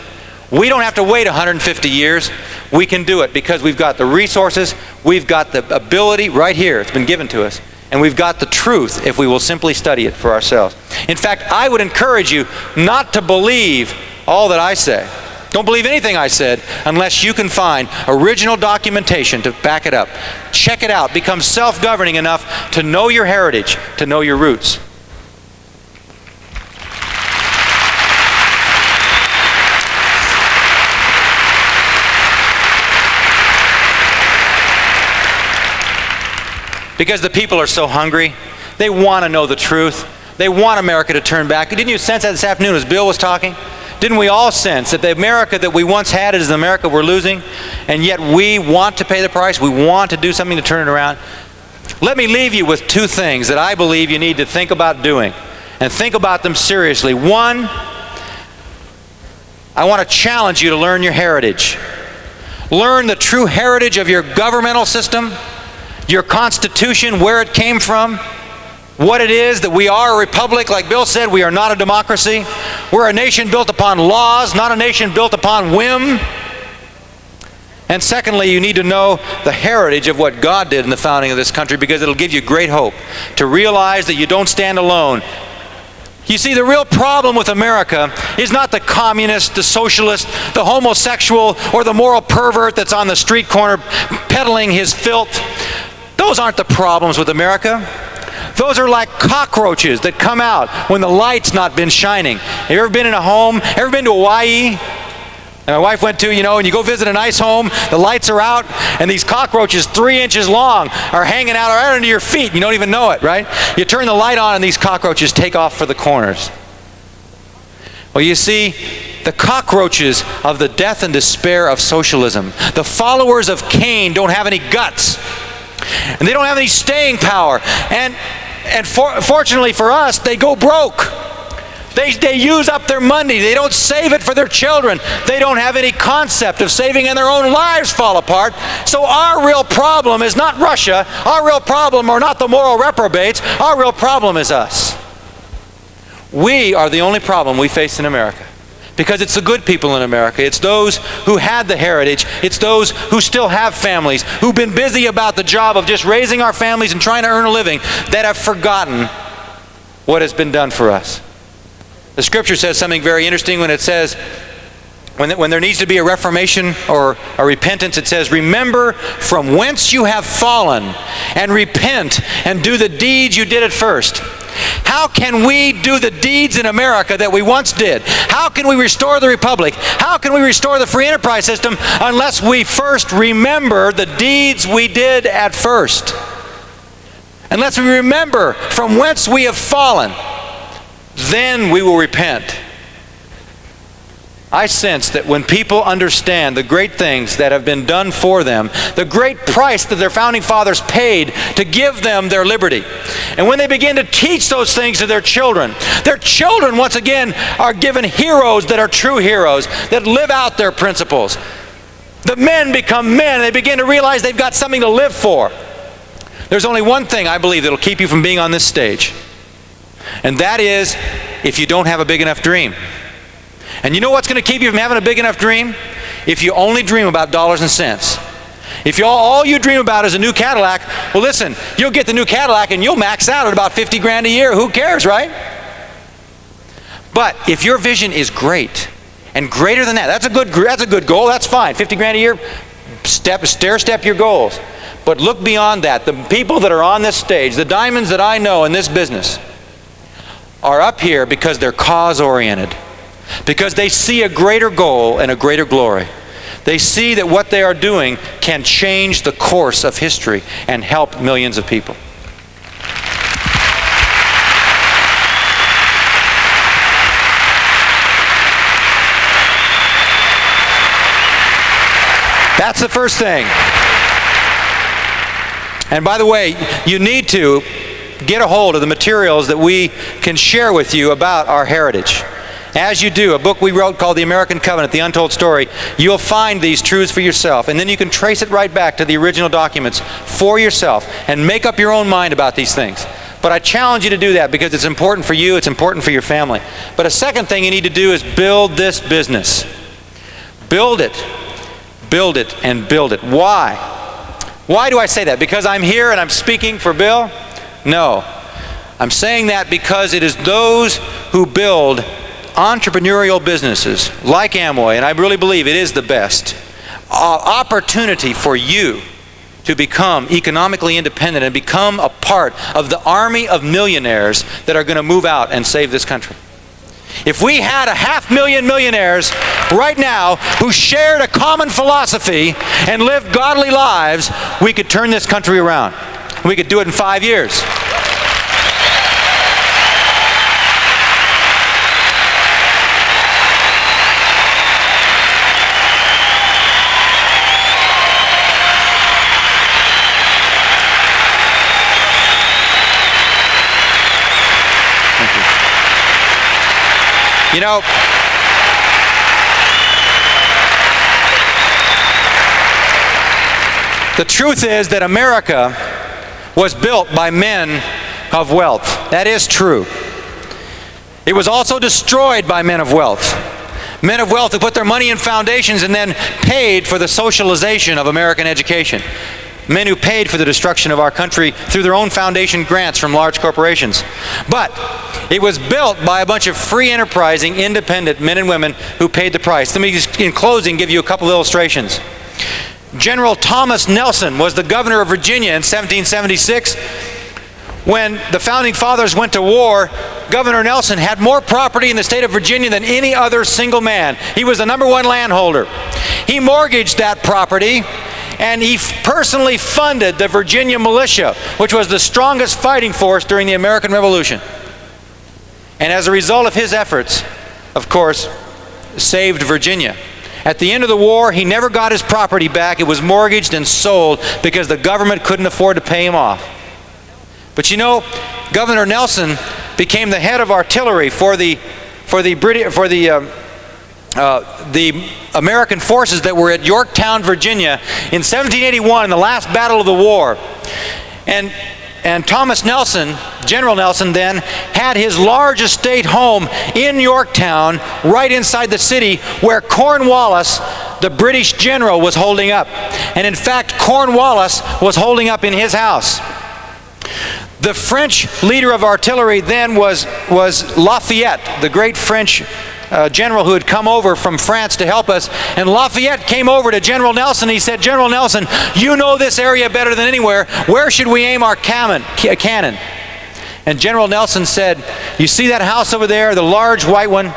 We don't have to wait 150 years. We can do it because we've got the resources, we've got the ability right here. It's been given to us. And we've got the truth if we will simply study it for ourselves. In fact, I would encourage you not to believe all that I say. Don't believe anything I said unless you can find original documentation to back it up. Check it out. Become self-governing enough to know your heritage, to know your roots. Because the people are so hungry. They want to know the truth. They want America to turn back. Didn't you sense that this afternoon as Bill was talking? Didn't we all sense that the America that we once had is the America we're losing? And yet we want to pay the price. We want to do something to turn it around. Let me leave you with two things that I believe you need to think about doing. And think about them seriously. One, I want to challenge you to learn your heritage. Learn the true heritage of your governmental system, your Constitution, where it came from, what it is that we are a republic. Like Bill said, we are not a democracy. We're a nation built upon laws, not a nation built upon whim. And secondly, you need to know the heritage of what God did in the founding of this country, because it'll give you great hope to realize that you don't stand alone. You see, the real problem with America is not the communist, the socialist, the homosexual, or the moral pervert that's on the street corner peddling his filth. Those aren't the problems with America. Those are like cockroaches that come out when the light's not been shining. Have you ever been in a home? Ever been to Hawaii? And my wife went to, and you go visit a nice home, the lights are out, and these cockroaches 3 inches long are hanging out right under your feet. You don't even know it, right? You turn the light on and these cockroaches take off for the corners. Well, you see, the cockroaches of the death and despair of socialism, the followers of Cain, don't have any guts. And they don't have any staying power. And fortunately for us, they go broke. They use up their money. They don't save it for their children. They don't have any concept of saving, and their own lives fall apart. So our real problem is not Russia. Our real problem are not the moral reprobates. Our real problem is us. We are the only problem we face in America. Because it's the good people in America. It's those who had the heritage. It's those who still have families, who've been busy about the job of just raising our families and trying to earn a living, that have forgotten what has been done for us. The scripture says something very interesting when it says, when there needs to be a reformation or a repentance, it says, remember from whence you have fallen, and repent and do the deeds you did at first. How can we do the deeds in America that we once did? How can we restore the republic? How can we restore the free enterprise system unless we first remember the deeds we did at first? Unless we remember from whence we have fallen, then we will repent. I sense that when people understand the great things that have been done for them, the great price that their founding fathers paid to give them their liberty, and when they begin to teach those things to their children once again are given heroes that are true heroes, that live out their principles. The men become men, and they begin to realize they've got something to live for. There's only one thing I believe that'll keep you from being on this stage, and that is if you don't have a big enough dream. And you know what's going to keep you from having a big enough dream? If you only dream about dollars and cents. If all you dream about is a new Cadillac, well listen, you'll get the new Cadillac and you'll max out at about 50 grand a year. Who cares, right? But if your vision is great and greater than that, that's a good goal, that's fine. 50 grand a year, stair step your goals. But look beyond that. The people that are on this stage, the diamonds that I know in this business, are up here because they're cause-oriented. Because they see a greater goal and a greater glory. They see that what they are doing can change the course of history and help millions of people. That's the first thing. And by the way, you need to get a hold of the materials that we can share with you about our heritage. as you do, a book we wrote called The American Covenant, The Untold Story, you'll find these truths for yourself. And then you can trace it right back to the original documents for yourself and make up your own mind about these things. But I challenge you to do that because it's important for you, it's important for your family. But a second thing you need to do is build this business. Build it, and build it. Why? Why do I say that? Because I'm here and I'm speaking for Bill? No. I'm saying that because it is those who build entrepreneurial businesses like Amway, and I really believe it is the best opportunity for you to become economically independent and become a part of the army of millionaires that are going to move out and save this country. If we had 500,000 millionaires right now who shared a common philosophy and lived godly lives, we could turn this country around. We could do it in 5 years. You know, the truth is that America was built by men of wealth. That is true. It was also destroyed by men of wealth. Men of wealth who put their money in foundations and then paid for the socialization of American education. Men who paid for the destruction of our country through their own foundation grants from large corporations. But it was built by a bunch of free enterprising, independent men and women who paid the price. Let me just, in closing, give you a couple illustrations. General Thomas Nelson was the governor of Virginia in 1776. When the founding fathers went to war, Governor Nelson had more property in the state of Virginia than any other single man. He was the #1 landholder. He mortgaged that property, and he personally funded the Virginia militia, which was the strongest fighting force during the American Revolution. And as a result of his efforts, of course, saved Virginia. At the end of the war, he never got his property back. It was mortgaged and sold because the government couldn't afford to pay him off. But you know, Governor Nelson became the head of artillery for the American forces that were at Yorktown, Virginia in 1781 in the last battle of the war. And Thomas Nelson, General Nelson then, had his large estate home in Yorktown, right inside the city where Cornwallis, the British general, was holding up. And in fact, Cornwallis was holding up in his house. The French leader of artillery then was Lafayette, the great French general who had come over from France to help us. And Lafayette came over to General Nelson. He said, "General Nelson, you know this area better than anywhere. Where should we aim our cannon?" And General Nelson said, "You see that house over there, the large white one?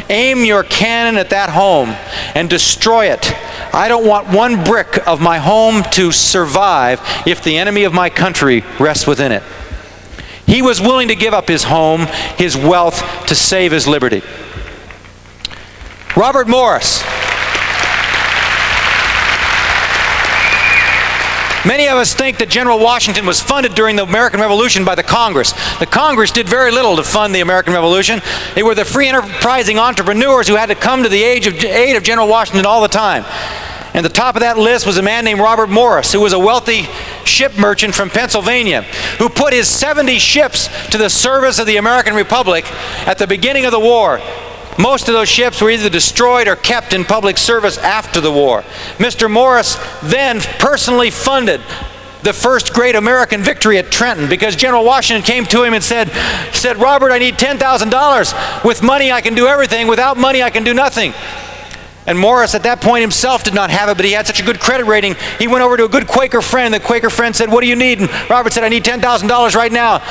Aim your cannon at that home and destroy it. I don't want one brick of my home to survive if the enemy of my country rests within it." He was willing to give up his home, his wealth, to save his liberty. Robert Morris. Many of us think that General Washington was funded during the American Revolution by the Congress. The Congress did very little to fund the American Revolution. They were the free enterprising entrepreneurs who had to come to the aid of General Washington all the time. And the top of that list was a man named Robert Morris, who was a wealthy ship merchant from Pennsylvania, who put his 70 ships to the service of the American Republic at the beginning of the war. Most of those ships were either destroyed or kept in public service after the war. Mr. Morris then personally funded the first great American victory at Trenton because General Washington came to him and said, "Robert, I need $10,000. With money I can do everything. Without money I can do nothing." And Morris at that point himself did not have it, but he had such a good credit rating. He went over to a good Quaker friend. The Quaker friend said, "What do you need?" And Robert said, "I need $10,000 right now."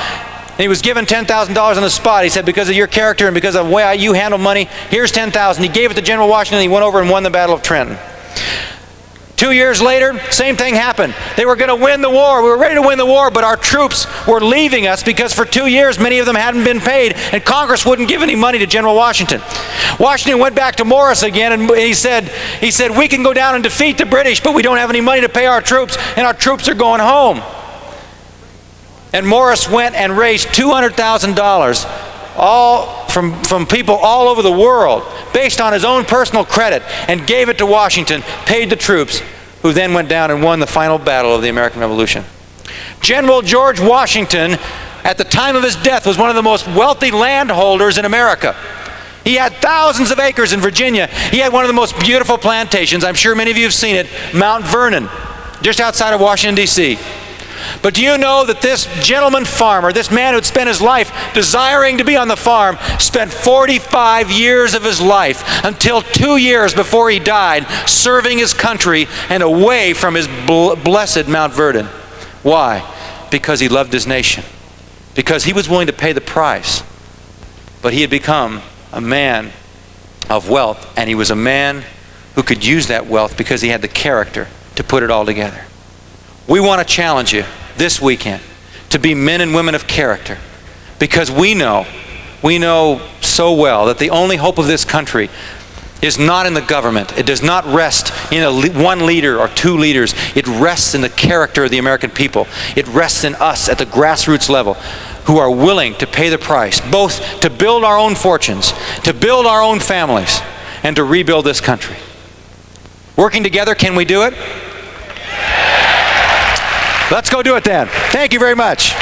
And he was given $10,000 on the spot. He said, "Because of your character and because of the way you handle money, here's $10,000. He gave it to General Washington. He went over and won the Battle of Trenton. 2 years later, same thing happened. They were going to win the war. We were ready to win the war, but our troops were leaving us because for 2 years, many of them hadn't been paid, and Congress wouldn't give any money to General Washington. Washington went back to Morris again, and he said, "We can go down and defeat the British, but we don't have any money to pay our troops, and our troops are going home." And Morris went and raised $200,000 from people all over the world based on his own personal credit and gave it to Washington, paid the troops, who then went down and won the final battle of the American Revolution. General George Washington, at the time of his death, was one of the most wealthy landholders in America. He had thousands of acres in Virginia. He had one of the most beautiful plantations. I'm sure many of you have seen it, Mount Vernon, just outside of Washington, D.C. But do you know that this gentleman farmer, this man who'd spent his life desiring to be on the farm, spent 45 years of his life, until 2 years before he died, serving his country and away from his blessed Mount Vernon? Why? Because he loved his nation. Because he was willing to pay the price. But he had become a man of wealth, and he was a man who could use that wealth because he had the character to put it all together. We want to challenge you this weekend to be men and women of character, because we know so well that the only hope of this country is not in the government. It does not rest in one leader or two leaders. It rests in the character of the American people. It rests in us at the grassroots level, who are willing to pay the price, both to build our own fortunes, to build our own families, and to rebuild this country. Working together, can we do it? Let's go do it then. Thank you very much.